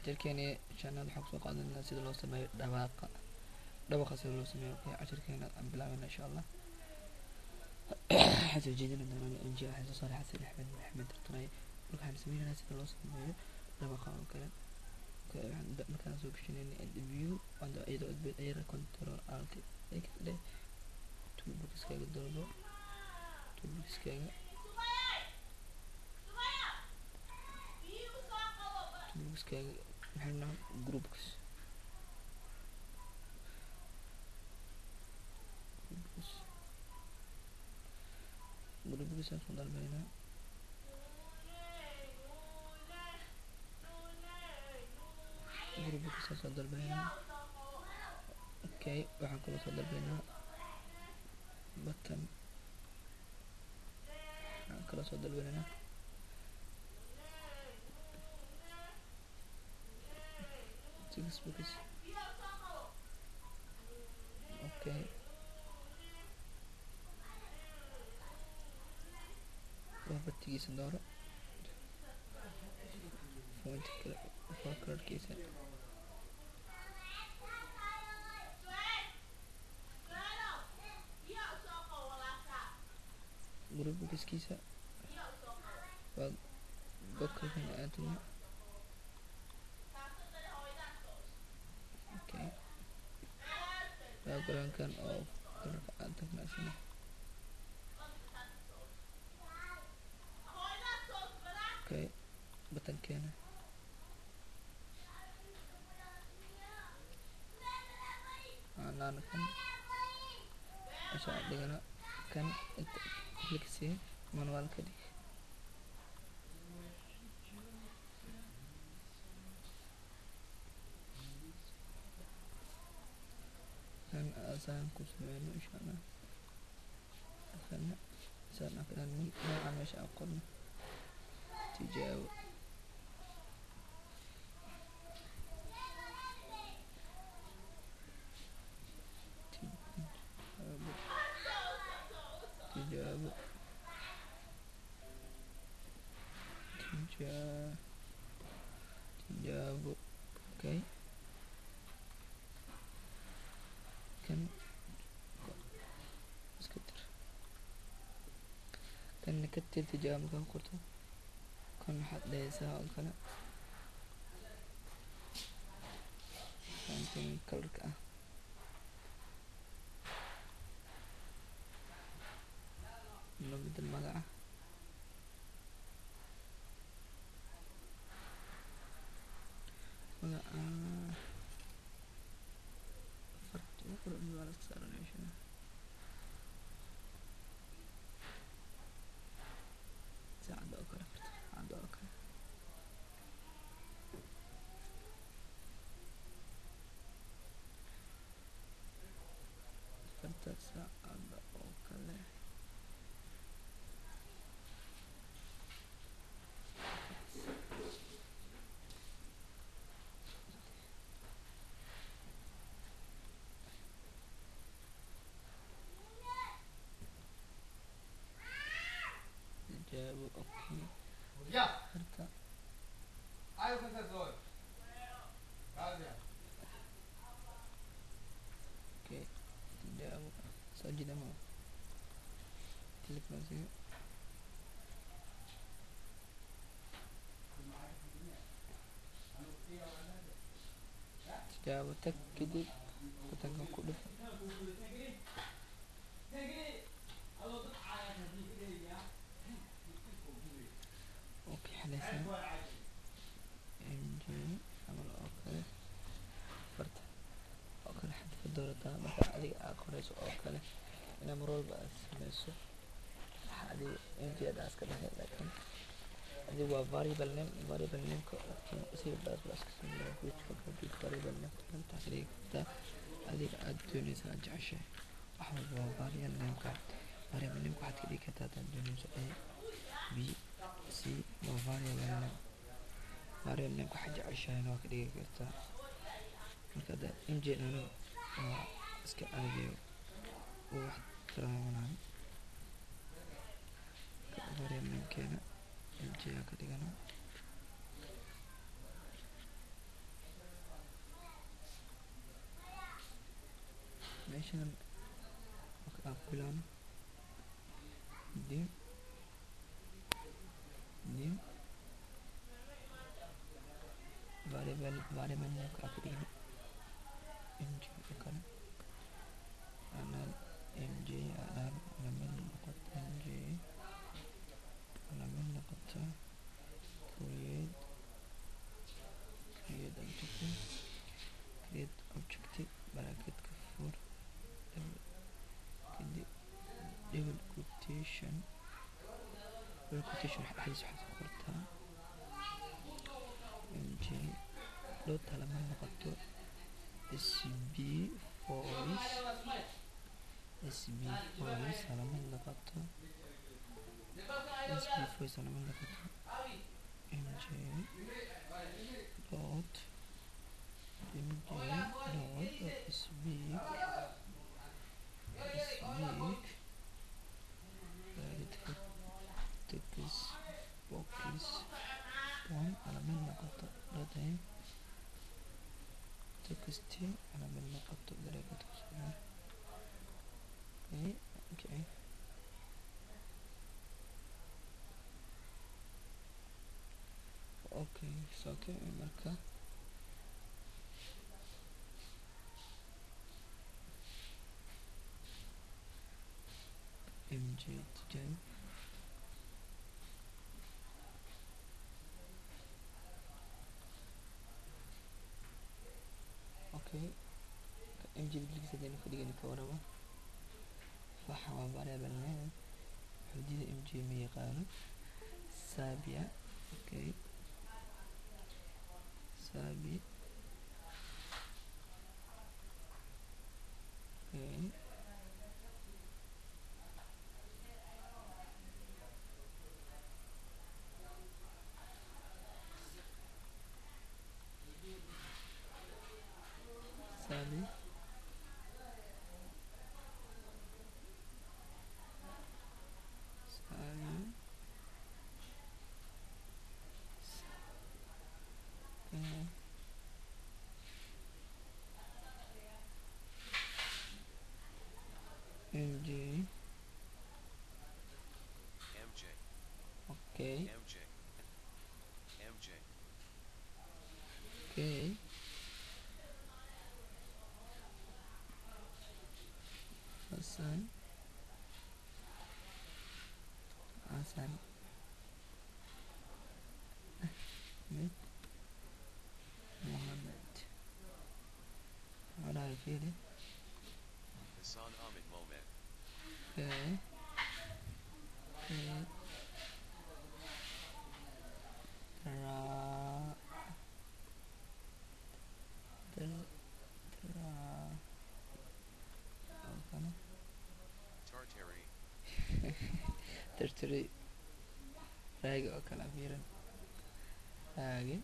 cashirkeeni channel waxaan kusoo qaadanaa sida loo sameeyo dhawaqa sida loo sameeyo. Okay, cashirkeena aan bilaabana insha Allah. waxaan soo jeedina doonaa NG waxaan soo saaray Xasan Axmed Maxamed Tartanay. waxaan sameynaa sida loo sameeyo dhawaqa oo kale. Okay, markaan soo gashanayna view and iyadoo ayra control alt x leh toolbox-kaaga doordo toolbox-kaaga maxayna groups aan soo dalbaynaa. groups aan soo dalbaynaa. Okay, waxaan kaloo soo dalbaynaa button. waxaan kaloo soo dalbaynaa text box. Okay, batigiisa dooro font colorkiisa group-kiisa waa godkan aadna. Okay, background-kan oo colorka aan tagnaasina. Okay, button-keena aan kan asaa dhigana kan click si manual ka dhig. kan asaan ku sameyno insha Allah. kan asaan kan nooca meesha aan qorno tijaabo. tijaabo. Okay, kan iska tir kan ka tir tijaabo markaan qorto kan waxaad dhahaysaa oo kale kan colorka ah loo bedel magaca. Okay, tijaabo sajida ma tilipasiyo tijaabo tag kadib buttonka ku dhuf. Okay, xalaysan NG amal oo kale farta oo kale xad ka doorataa marka adiga aad qorayso oo kale inaa mar walba aad sameyso adiga NG aad iska dhahay. laakiin adiga waa variable name-ka si baas ka sameeyo variable name inta xiriirta adiga aad doonaysa aad jeceshahay. wax walba waa variable name-ka waxaad ka dhigi kartaa aad doonayso A B C waa variable name waxaad jeceshahay waa ka dhigi kartaa. marka hadda NG ana waa iska caadiyo wax tiraahmaan variable name-keena NG ka dhigana. meeshaan marka aan ku bilaabno new variable name ka ku dhigno mg oo kale anal mg anal lamid noqoto mg lamid noqoto create objective bracketka for double quotation dhexdiisa waxaad ku qortaa mg dot lamid noqoto sb voice lamid noqoto mg dot speak text box one lamid noqoto dot text lamid noqoto bracket okay so okay marka mg tijaab okay mg bilgisada ku dhigan ka warama waxa waa variable name xuduuda mg ma yaqaano sabia okay sabi okay sabi mg okay okay Hasan Mohammed what are you feeling Hassan Ahmed Mohamed okay tartari raagi oo kala fiiran raagi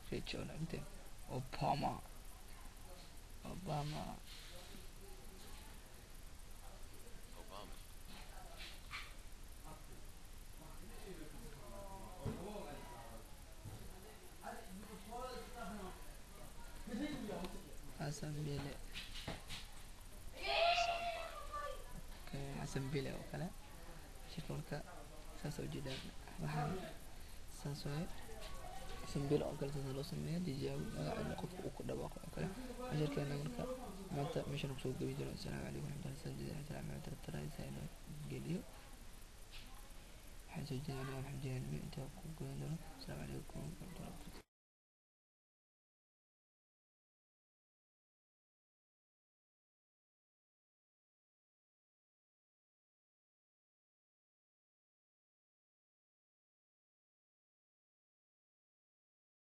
rich oo lagte Obama Hasan Bile okay Hasan Bile oo kale shirka saas oo jeedaan waxaan saas oo Hasan Bile oo kale loo sameeyaa tijaabo magaca qofka uu ku dhawaaqo oo kale shirkeena marka maanta meeshan ku soo gabi jiro assalaamu calaykum warahmatullahi geliyo waxaan soo jeedinaa inta ku goyn doono assalaamu calaykum